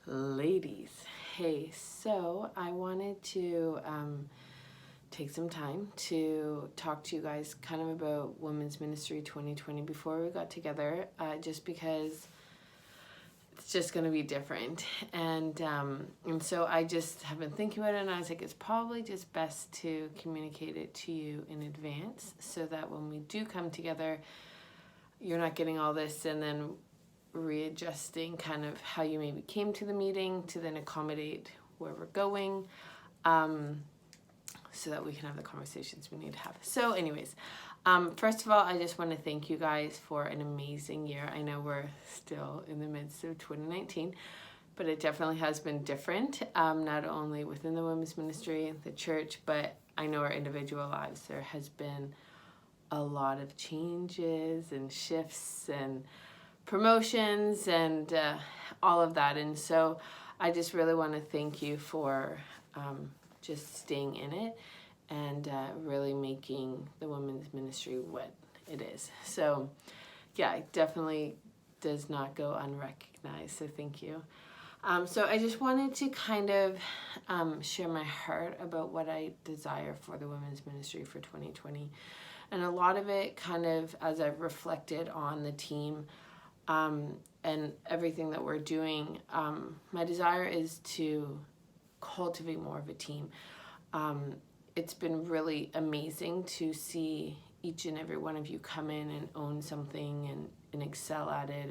Ladies, hey, so I wanted to take some time to talk to you guys kind of about Women's Ministry 2020 before we got together, just because it's just going to be different. And so I just have been thinking about it, and I was like, it's probably just best to communicate it to you in advance so that when we do come together, you're not getting all this and then readjusting kind of how you maybe came to the meeting to then accommodate where we're going, so that we can have the conversations we need to have. So anyways, first of all, I just want to thank you guys for an amazing year. I know we're still in the midst of 2019, but it definitely has been different, not only within the women's ministry, the church, but I know our individual lives. There has been a lot of changes and shifts and promotions and all of that. And so I just really want to thank you for just staying in it and really making the women's ministry what it is. So yeah, it definitely does not go unrecognized. So thank you. So I just wanted to kind of share my heart about what I desire for the women's ministry for 2020. And a lot of it kind of, as I've reflected on the team, and everything that we're doing, my desire is to cultivate more of a team. It's been really amazing to see each and every one of you come in and own something and excel at it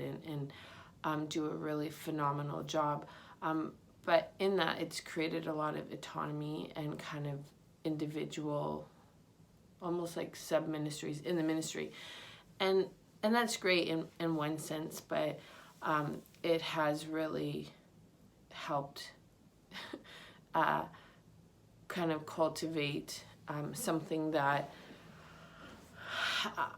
and do a really phenomenal job. But in that, it's created a lot of autonomy and kind of individual, almost like sub-ministries in the ministry. And that's great in one sense, but it has really helped kind of cultivate something that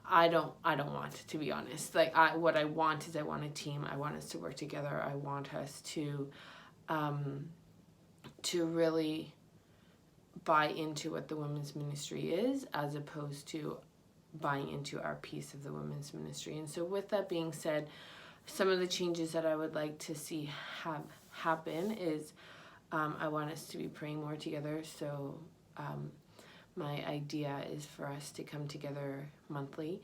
I don't want, to be honest. Like what I want is I want a team. I want us to work together. I want us to really buy into what the women's ministry is, as opposed to buying into our piece of the women's ministry. And so with that being said, some of the changes that I would like to see have happen is I want us to be praying more together. So my idea is for us to come together monthly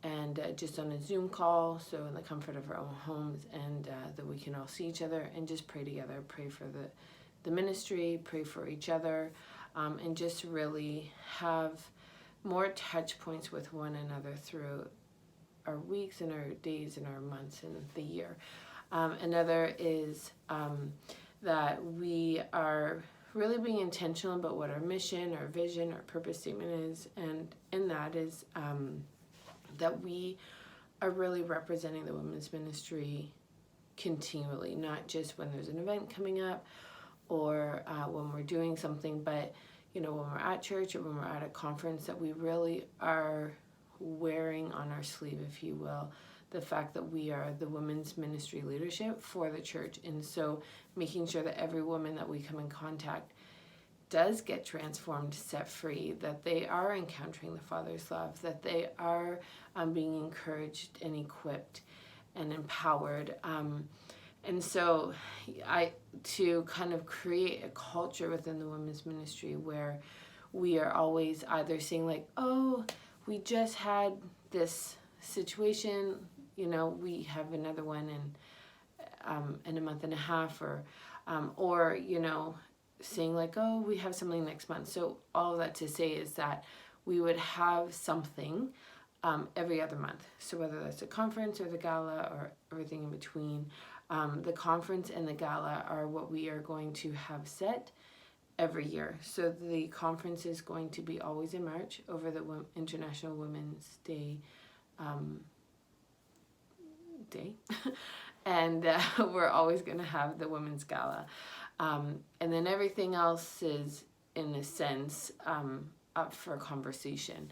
and just on a Zoom call, so in the comfort of our own homes, and that we can all see each other and just pray together, pray for the ministry, pray for each other, and just really have more touch points with one another through our weeks and our days and our months and the year. Another is that we are really being intentional about what our mission, our vision, our purpose statement is, and in that is that we are really representing the women's ministry continually, not just when there's an event coming up or when we're doing something, but when we're at church or when we're at a conference, that we really are wearing on our sleeve, if you will, the fact that we are the women's ministry leadership for the church. And so making sure that every woman that we come in contact does get transformed, set free, that they are encountering the Father's love, that they are being encouraged and equipped and empowered. And so to kind of create a culture within the women's ministry where we are always either saying like, oh, we just had this situation, we have another one in a month and a half, or saying like, oh, we have something next month. So all of that to say is that we would have something every other month. So whether that's a conference or the gala or everything in between, the conference and the gala are what we are going to have set every year. So the conference is going to be always in March over the International Women's Day and we're always going to have the Women's Gala. And then everything else is, in a sense, up for conversation.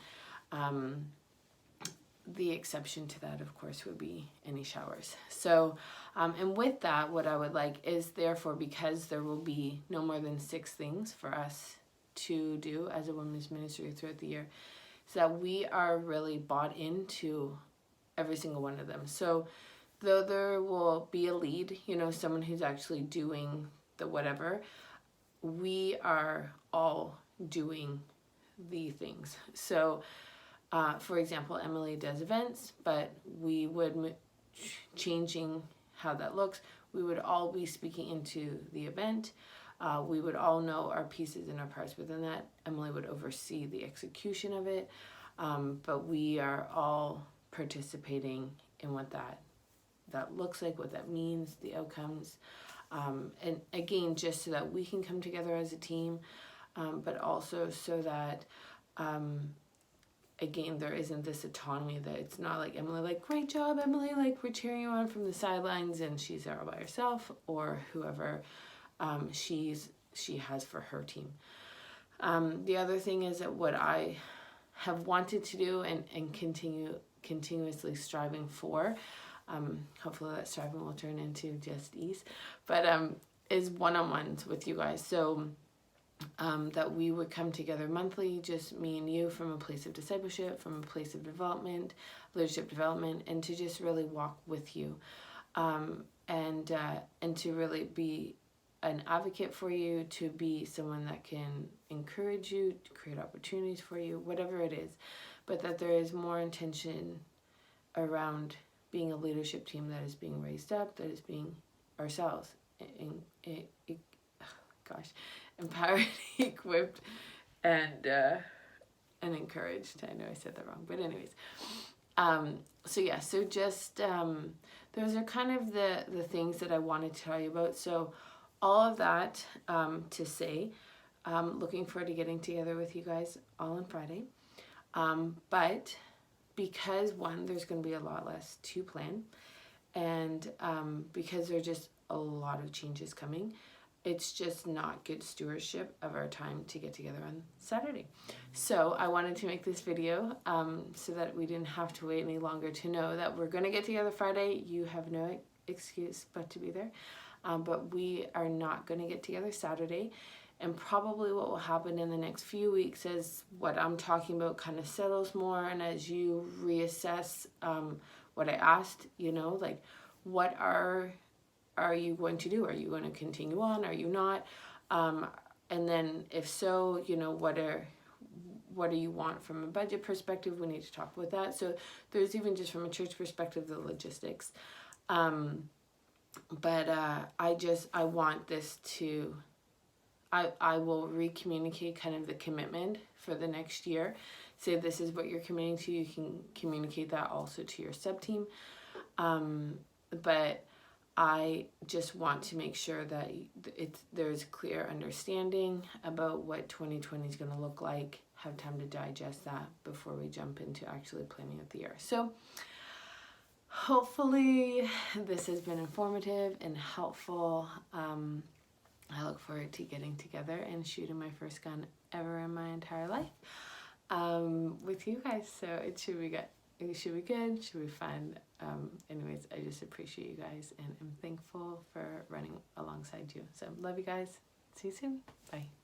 The exception to that, of course, would be any showers. So, and with that, what I would like is, therefore, because there will be no more than 6 things for us to do as a women's ministry throughout the year, so that we are really bought into every single one of them. So though there will be a lead, you know, someone who's actually doing the whatever, we are all doing the things. So, for example, Emily does events, but we would changing how that looks. We would all be speaking into the event. We would all know our pieces and our parts within that. Emily would oversee the execution of it, but we are all participating in what that looks like, what that means, the outcomes, and again, just so that we can come together as a team, but also so that again, there isn't this autonomy, that it's not like Emily, like, great job, Emily, like, we're cheering you on from the sidelines and she's there all by herself, or whoever she has for her team. The other thing is that what I have wanted to do and continuously striving for, hopefully that striving will turn into just ease, but is one-on-ones with you guys. So that we would come together monthly, just me and you, from a place of discipleship, from a place of development, leadership development, and to just really walk with you, and to really be an advocate for you, to be someone that can encourage you, to create opportunities for you, whatever it is, but that there is more intention around being a leadership team that is being raised up, that is being ourselves, empowered, equipped, and encouraged. I know I said that wrong, but anyways. So yeah, so just those are kind of the things that I wanted to tell you about. So all of that to say, looking forward to getting together with you guys all on Friday. But because one, there's going to be a lot less to plan, and because there are just a lot of changes coming, it's just not good stewardship of our time to get together on Saturday. So I wanted to make this video so that we didn't have to wait any longer to know that we're going to get together Friday. You have no excuse but to be there. But we are not going to get together Saturday. And probably what will happen in the next few weeks is what I'm talking about kind of settles more, and as you reassess what I asked, you know, like, what are you going to do? Are you going to continue on? Are you not? And then if so, you know, what do you want from a budget perspective? We need to talk about that. So there's even just from a church perspective, the logistics. But I want this to, I will re-communicate kind of the commitment for the next year. Say this is what you're committing to. You can communicate that also to your sub-team. But I just want to make sure that there's clear understanding about what 2020 is going to look like, have time to digest that before we jump into actually planning out the year. So hopefully this has been informative and helpful. I look forward to getting together and shooting my first gun ever in my entire life with you guys. So it should be good. It should be good. It should be fun. Anyways, I just appreciate you guys and I'm thankful for running alongside you. So love you guys. See you soon. Bye.